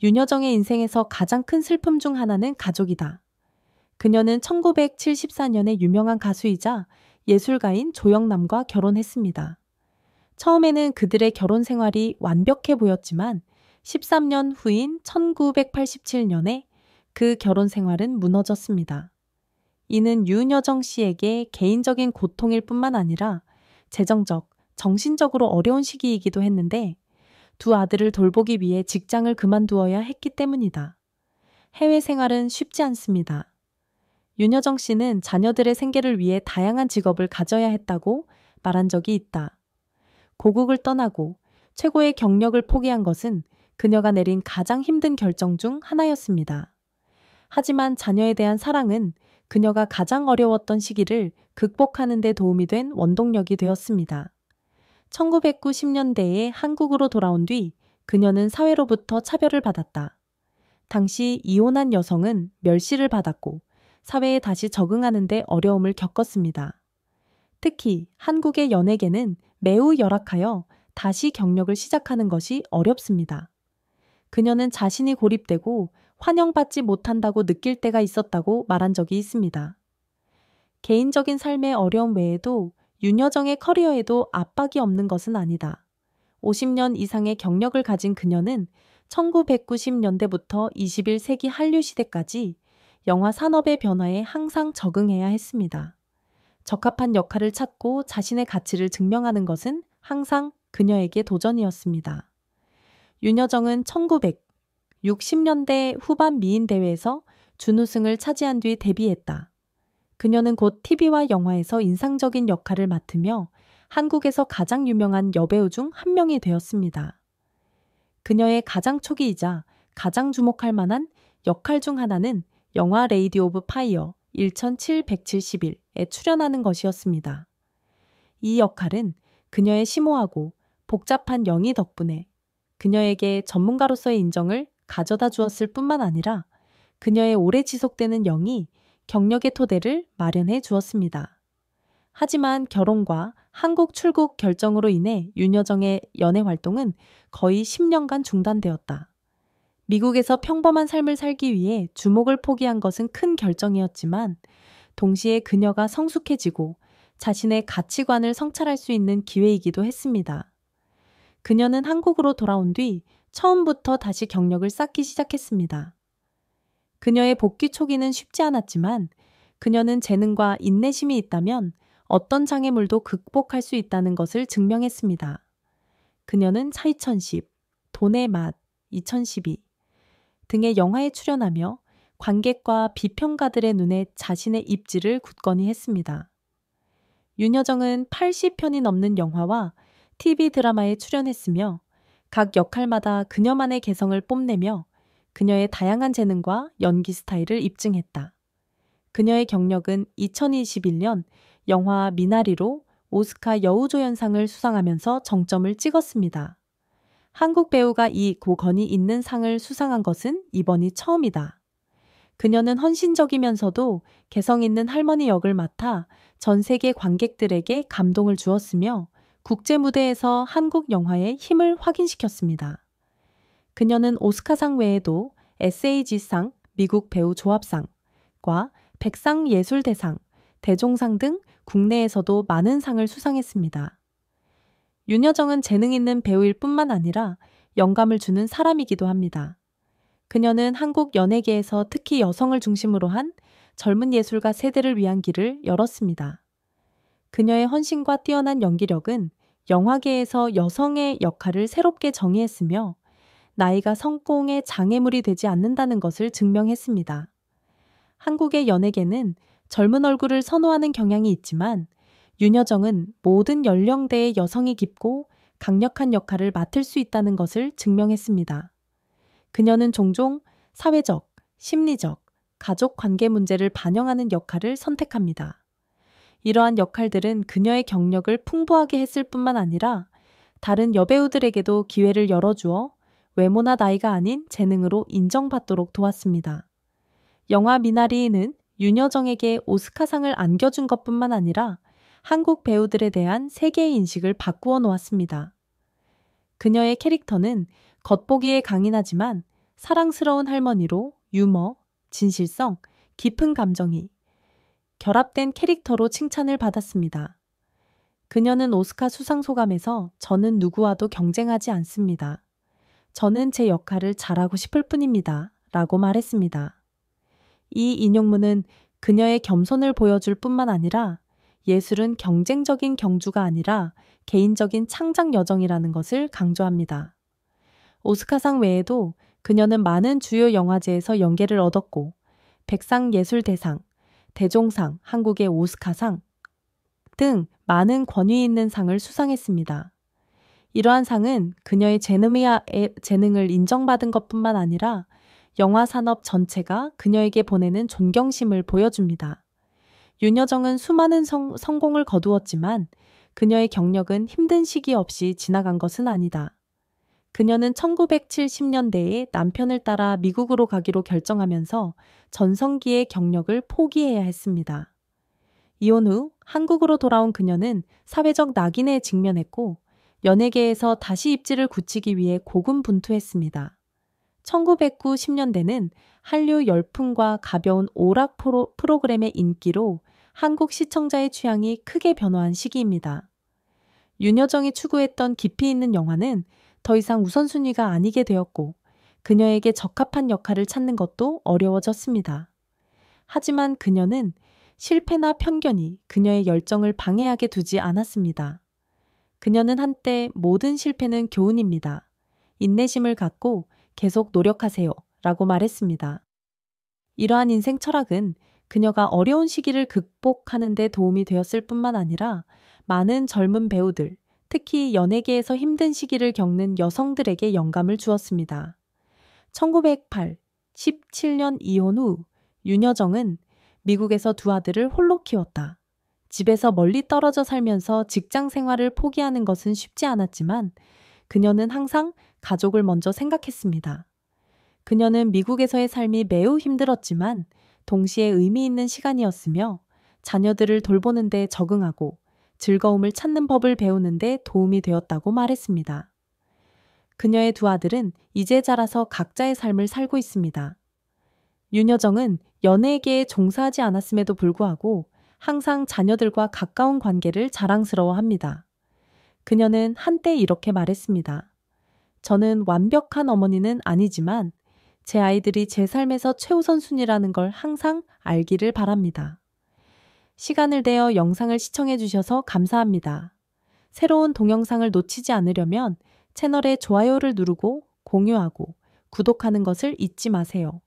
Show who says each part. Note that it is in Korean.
Speaker 1: 윤여정의 인생에서 가장 큰 슬픔 중 하나는 가족이다. 그녀는 1974년에 유명한 가수이자 예술가인 조영남과 결혼했습니다. 처음에는 그들의 결혼 생활이 완벽해 보였지만 13년 후인 1987년에 그 결혼 생활은 무너졌습니다. 이는 윤여정 씨에게 개인적인 고통일 뿐만 아니라 재정적, 정신적으로 어려운 시기이기도 했는데 두 아들을 돌보기 위해 직장을 그만두어야 했기 때문이다. 해외 생활은 쉽지 않습니다. 윤여정 씨는 자녀들의 생계를 위해 다양한 직업을 가져야 했다고 말한 적이 있다. 고국을 떠나고 최고의 경력을 포기한 것은 그녀가 내린 가장 힘든 결정 중 하나였습니다. 하지만 자녀에 대한 사랑은 그녀가 가장 어려웠던 시기를 극복하는 데 도움이 된 원동력이 되었습니다. 1990년대에 한국으로 돌아온 뒤 그녀는 사회로부터 차별을 받았다. 당시 이혼한 여성은 멸시를 받았고 사회에 다시 적응하는 데 어려움을 겪었습니다. 특히 한국의 연예계는 매우 열악하여 다시 경력을 시작하는 것이 어렵습니다. 그녀는 자신이 고립되고 환영받지 못한다고 느낄 때가 있었다고 말한 적이 있습니다. 개인적인 삶의 어려움 외에도 윤여정의 커리어에도 압박이 없는 것은 아니다. 50년 이상의 경력을 가진 그녀는 1990년대부터 21세기 한류 시대까지 영화 산업의 변화에 항상 적응해야 했습니다. 적합한 역할을 찾고 자신의 가치를 증명하는 것은 항상 그녀에게 도전이었습니다. 윤여정은 1960년대 후반 미인 대회에서 준우승을 차지한 뒤 데뷔했다. 그녀는 곧 TV와 영화에서 인상적인 역할을 맡으며 한국에서 가장 유명한 여배우 중 한 명이 되었습니다. 그녀의 가장 초기이자 가장 주목할 만한 역할 중 하나는 영화 레이디 오브 파이어 1771에 출연하는 것이었습니다. 이 역할은 그녀의 심오하고 복잡한 영이 덕분에 그녀에게 전문가로서의 인정을 가져다 주었을 뿐만 아니라 그녀의 오래 지속되는 영이 경력의 토대를 마련해 주었습니다. 하지만 결혼과 한국 출국 결정으로 인해 윤여정의 연애 활동은 거의 10년간 중단되었다. 미국에서 평범한 삶을 살기 위해 주목을 포기한 것은 큰 결정이었지만 동시에 그녀가 성숙해지고 자신의 가치관을 성찰할 수 있는 기회이기도 했습니다. 그녀는 한국으로 돌아온 뒤 처음부터 다시 경력을 쌓기 시작했습니다. 그녀의 복귀 초기는 쉽지 않았지만 그녀는 재능과 인내심이 있다면 어떤 장애물도 극복할 수 있다는 것을 증명했습니다. 그녀는 2010, 돈의 맛, 2012 등의 영화에 출연하며 관객과 비평가들의 눈에 자신의 입지를 굳건히 했습니다. 윤여정은 80편이 넘는 영화와 TV 드라마에 출연했으며 각 역할마다 그녀만의 개성을 뽐내며 그녀의 다양한 재능과 연기 스타일을 입증했다. 그녀의 경력은 2021년 영화 미나리로 오스카 여우조연상을 수상하면서 정점을 찍었습니다. 한국 배우가 이 고건이 있는 상을 수상한 것은 이번이 처음이다. 그녀는 헌신적이면서도 개성 있는 할머니 역을 맡아 전 세계 관객들에게 감동을 주었으며 국제 무대에서 한국 영화의 힘을 확인시켰습니다. 그녀는 오스카상 외에도 SAG상, 미국 배우 조합상과 백상예술대상, 대종상 등 국내에서도 많은 상을 수상했습니다. 윤여정은 재능 있는 배우일 뿐만 아니라 영감을 주는 사람이기도 합니다. 그녀는 한국 연예계에서 특히 여성을 중심으로 한 젊은 예술가 세대를 위한 길을 열었습니다. 그녀의 헌신과 뛰어난 연기력은 영화계에서 여성의 역할을 새롭게 정의했으며 나이가 성공의 장애물이 되지 않는다는 것을 증명했습니다. 한국의 연예계는 젊은 얼굴을 선호하는 경향이 있지만 윤여정은 모든 연령대의 여성이 깊고 강력한 역할을 맡을 수 있다는 것을 증명했습니다. 그녀는 종종 사회적, 심리적, 가족 관계 문제를 반영하는 역할을 선택합니다. 이러한 역할들은 그녀의 경력을 풍부하게 했을 뿐만 아니라 다른 여배우들에게도 기회를 열어주어 외모나 나이가 아닌 재능으로 인정받도록 도왔습니다. 영화 미나리는 윤여정에게 오스카상을 안겨준 것뿐만 아니라 한국 배우들에 대한 세계의 인식을 바꾸어 놓았습니다. 그녀의 캐릭터는 겉보기에 강인하지만 사랑스러운 할머니로 유머, 진실성, 깊은 감정이 결합된 캐릭터로 칭찬을 받았습니다. 그녀는 오스카 수상 소감에서 저는 누구와도 경쟁하지 않습니다. 저는 제 역할을 잘하고 싶을 뿐입니다. 라고 말했습니다. 이 인용문은 그녀의 겸손을 보여줄 뿐만 아니라 예술은 경쟁적인 경주가 아니라 개인적인 창작 여정이라는 것을 강조합니다. 오스카상 외에도 그녀는 많은 주요 영화제에서 연계를 얻었고 백상 예술대상, 대종상, 한국의 오스카상 등 많은 권위 있는 상을 수상했습니다. 이러한 상은 그녀의 재능을 인정받은 것뿐만 아니라 영화 산업 전체가 그녀에게 보내는 존경심을 보여줍니다. 윤여정은 수많은 성공을 거두었지만 그녀의 경력은 힘든 시기 없이 지나간 것은 아니다. 그녀는 1970년대에 남편을 따라 미국으로 가기로 결정하면서 전성기의 경력을 포기해야 했습니다. 이혼 후 한국으로 돌아온 그녀는 사회적 낙인에 직면했고 연예계에서 다시 입지를 굳히기 위해 고군분투했습니다. 1990년대는 한류 열풍과 가벼운 오락 프로그램의 인기로 한국 시청자의 취향이 크게 변화한 시기입니다. 윤여정이 추구했던 깊이 있는 영화는 더 이상 우선순위가 아니게 되었고 그녀에게 적합한 역할을 찾는 것도 어려워졌습니다. 하지만 그녀는 실패나 편견이 그녀의 열정을 방해하게 두지 않았습니다. 그녀는 한때 모든 실패는 교훈입니다. 인내심을 갖고 계속 노력하세요. 라고 말했습니다. 이러한 인생 철학은 그녀가 어려운 시기를 극복하는 데 도움이 되었을 뿐만 아니라 많은 젊은 배우들, 특히 연예계에서 힘든 시기를 겪는 여성들에게 영감을 주었습니다. 1917년 이혼 후 윤여정은 미국에서 두 아들을 홀로 키웠다. 집에서 멀리 떨어져 살면서 직장 생활을 포기하는 것은 쉽지 않았지만 그녀는 항상 가족을 먼저 생각했습니다. 그녀는 미국에서의 삶이 매우 힘들었지만 동시에 의미 있는 시간이었으며 자녀들을 돌보는 데 적응하고 즐거움을 찾는 법을 배우는 데 도움이 되었다고 말했습니다. 그녀의 두 아들은 이제 자라서 각자의 삶을 살고 있습니다. 윤여정은 연예계에 종사하지 않았음에도 불구하고 항상 자녀들과 가까운 관계를 자랑스러워합니다. 그녀는 한때 이렇게 말했습니다. 저는 완벽한 어머니는 아니지만 제 아이들이 제 삶에서 최우선순위라는 걸 항상 알기를 바랍니다. 시간을 내어 영상을 시청해 주셔서 감사합니다. 새로운 동영상을 놓치지 않으려면 채널에 좋아요를 누르고 공유하고 구독하는 것을 잊지 마세요.